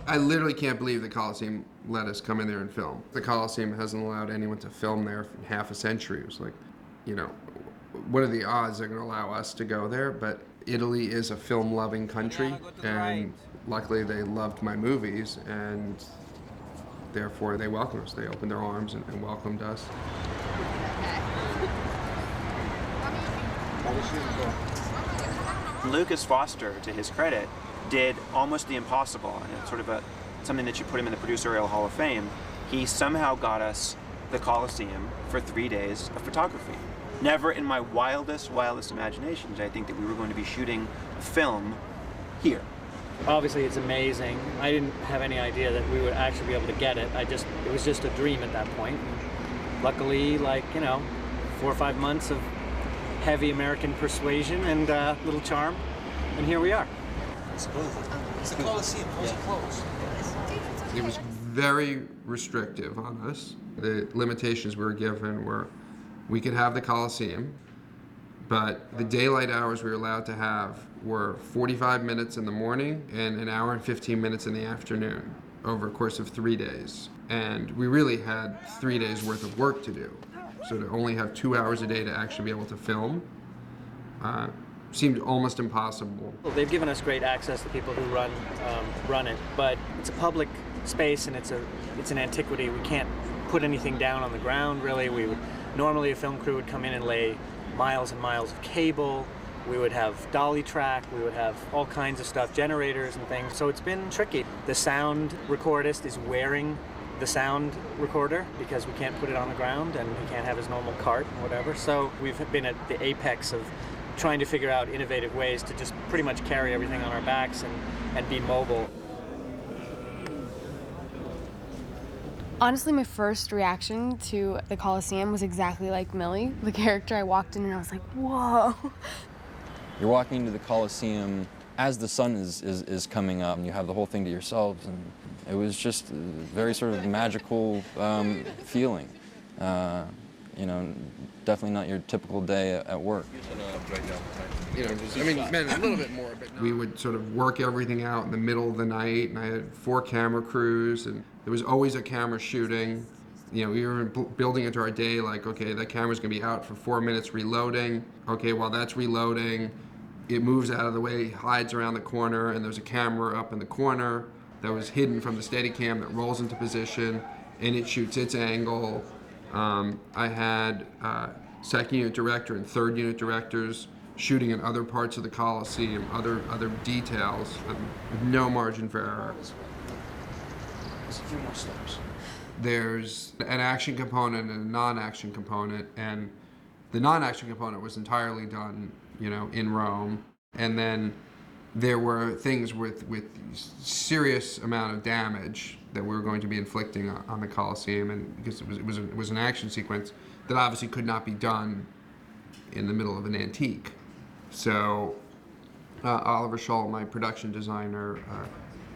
I literally can't believe the Colosseum let us come in there and film. The Colosseum hasn't allowed anyone to film there for half a century. It was like, you know, what are the odds they're going to allow us to go there? But Italy is a film-loving country, and luckily they loved my movies, and therefore they welcomed us. They opened their arms and welcomed us. Lucas Foster, to his credit, did almost the impossible, and it's sort of something that you put him in the Producerial Hall of Fame. He somehow got us the Colosseum for 3 days of photography. Never in my wildest imagination did I think that we were going to be shooting a film here. Obviously it's amazing. I didn't have any idea that we would actually be able to get it. It was just a dream at that point. Luckily, 4 or 5 months of heavy American persuasion and little charm, and here we are. It's the Colosseum. How's it closed? It was very restrictive on us. The limitations we were given were we could have the Colosseum, but the daylight hours we were allowed to have were 45 minutes in the morning and an hour and 15 minutes in the afternoon over a course of 3 days. And we really had 3 days worth of work to do. So to only have 2 hours a day to actually be able to film seemed almost impossible. Well, they've given us great access to people who run it, but it's a public space and it's an antiquity. We can't put anything down on the ground, really. Normally a film crew would come in and lay miles and miles of cable. We would have dolly track, we would have all kinds of stuff, generators and things. So it's been tricky. The sound recordist is wearing the sound recorder because we can't put it on the ground and he can't have his normal cart or whatever. So we've been at the apex of trying to figure out innovative ways to just pretty much carry everything on our backs and be mobile. Honestly, my first reaction to the Colosseum was exactly like Millie, the character. I walked in and I was like, whoa. You're walking into the Colosseum as the sun is coming up, and you have the whole thing to yourselves, and it was just a very sort of magical feeling. Definitely not your typical day at work. A little bit more, but we would sort of work everything out in the middle of the night, and I had 4 camera crews, and there was always a camera shooting. We were building into our day like, okay, that camera's gonna be out for 4 minutes reloading. Okay, while that's reloading, it moves out of the way, hides around the corner, and there's a camera up in the corner that was hidden from the Steadicam that rolls into position, and it shoots its angle. I had second unit director and third unit directors shooting in other parts of the Colosseum, other details, with no margin for error. There's a few more steps. There's an action component and a non-action component, and the non-action component was entirely done, in Rome. And then there were things with serious amount of damage that we were going to be inflicting on the Colosseum, and because it was an action sequence that obviously could not be done in the middle of an antique. So Oliver Scholl, my production designer,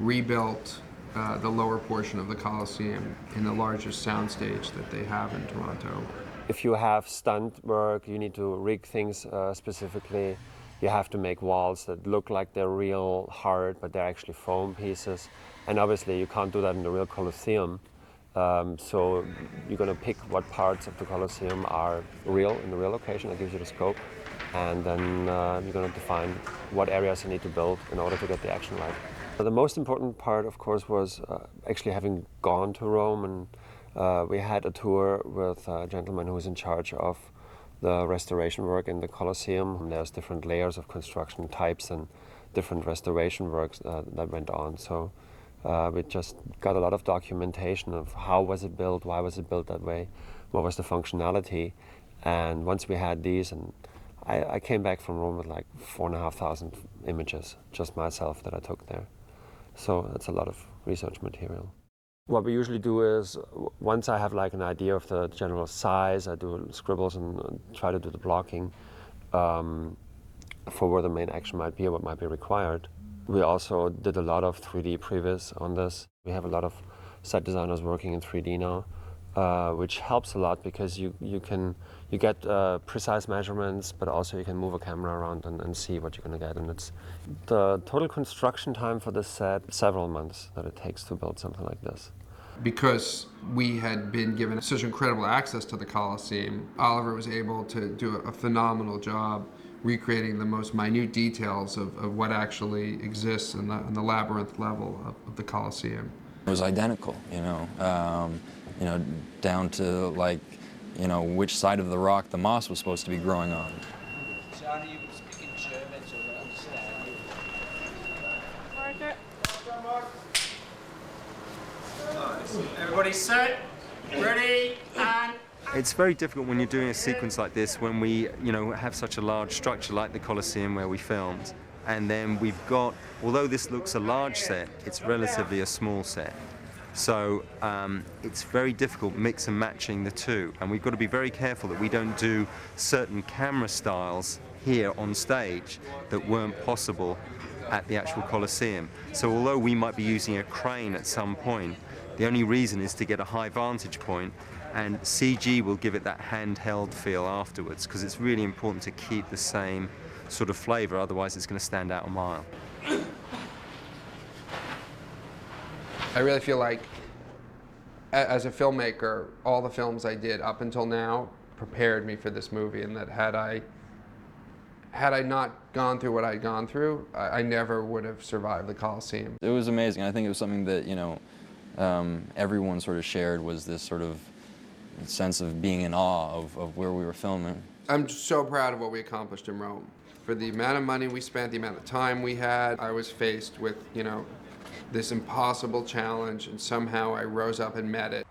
rebuilt the lower portion of the Colosseum in the largest soundstage that they have in Toronto. If you have stunt work, you need to rig things specifically. You have to make walls that look like they're real hard, but they're actually foam pieces. And obviously you can't do that in the real Colosseum. So you're going to pick what parts of the Colosseum are real in the real location. That gives you the scope. And then you're going to define what areas you need to build in order to get the action right. The most important part, of course, was actually having gone to Rome, and we had a tour with a gentleman who was in charge of the restoration work in the Colosseum. There's different layers of construction types and different restoration works that went on. So we just got a lot of documentation of how was it built, why was it built that way, what was the functionality. And once we had these, and I came back from Rome with like 4,500 images, just myself, that I took there. So that's a lot of research material. What we usually do is, once I have like an idea of the general size, I do scribbles and try to do the blocking for where the main action might be or what might be required. We also did a lot of 3D previs on this. We have a lot of set designers working in 3D now, which helps a lot because you can You get precise measurements, but also you can move a camera around and see what you're going to get. And it's the total construction time for the set, several months that it takes to build something like this. Because we had been given such incredible access to the Colosseum, Oliver was able to do a phenomenal job recreating the most minute details of what actually exists in the labyrinth level of the Colosseum. It was identical, down to like, which side of the rock the moss was supposed to be growing on. So are you speaking German so I understand you? Margaret. Everybody set, ready, and... It's very difficult when you're doing a sequence like this, when we, have such a large structure like the Colosseum where we filmed, and then we've got, although this looks a large set, it's relatively a small set. So it's very difficult mix and matching the two, and we've got to be very careful that we don't do certain camera styles here on stage that weren't possible at the actual Colosseum. So although we might be using a crane at some point, the only reason is to get a high vantage point, and CG will give it that handheld feel afterwards, because it's really important to keep the same sort of flavor, otherwise it's going to stand out a mile. I really feel like, as a filmmaker, all the films I did up until now prepared me for this movie, and that had I not gone through what I'd gone through, I never would have survived the Colosseum. It was amazing. I think it was something that, everyone sort of shared, was this sort of sense of being in awe of where we were filming. I'm so proud of what we accomplished in Rome. For the amount of money we spent, the amount of time we had, I was faced with, this impossible challenge, and somehow I rose up and met it.